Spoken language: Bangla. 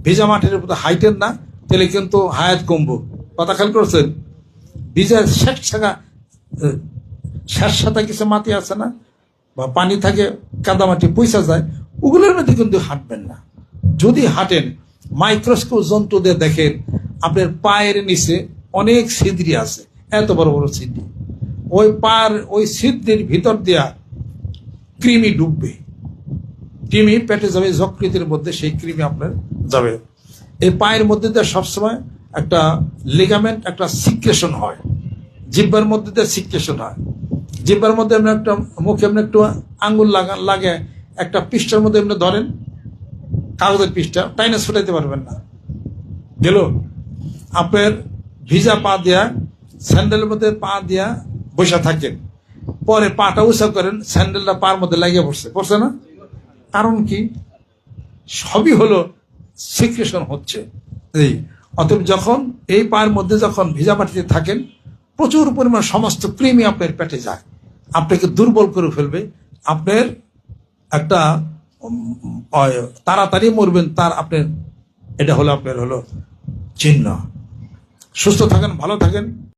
ভিজা মাটির উপরে হাইটেন না, তাহলে কিন্তু হায়াত কমবো। কথা খেয়াল করছেন? ভিজা স্যাঁতসাঁতা কিছু মাটি আছে না, বা পানি থাকে, কাদামাটি পয়সা যায়, ওগুলোর মধ্যে কিন্তু হাঁটবেন না। যদি হাঁটেন, মাইক্রোস্কোপ যন্ত্র দিয়ে দেখেন আপনার পায়ের নিচে অনেক ছিদ্রি আছে, এত বড় বড় ছিদ্রি। ওই পায়ের ওই ছিদ্রির ভিতর দিয়া কৃমি ডুববে, কৃমি পেটে যাবে, যকৃতের মধ্যে সেই কৃমি আপনার যাবে। এই পায়ের মধ্যে দিয়ে সবসময় একটা লিগামেন্ট, একটা সিক্রেশন হয়, জিব্বার মধ্যে দিয়ে সিক্রেশন হয়। জিব্বার মধ্যে এমনি একটা, মুখে এমনি একটু আঙ্গুল লাগে, একটা পৃষ্ঠার মধ্যে এমনি ধরেন, কাগজের পৃষ্ঠা, টাইনে ছুটাইতে পারবেন না। গেল? আপনার ভিজা পা দিয়া স্যান্ডেলের মধ্যে পা দিয়া বসে থাকেন, পরে পাটা উঁচা করেন, স্যান্ডেলটা পার মধ্যে লাগিয়ে পড়ছে না? কারণ কি? সবই হলো সিক্রেশন হচ্ছে। এই অতএব যখন এই পায়ের মধ্যে যখন ভিজা মাটিতে থাকেন, প্রচুর পরিমাণ সমস্ত কৃমি আপনার পেটে যায়, আপনাকে দুর্বল করে ফেলবে। আপনার একটা তাড়াতাড়ি মরবেন, তার আপনার এটা হলো আপনার হলো চিহ্ন। সুস্থ থাকেন, ভালো থাকেন।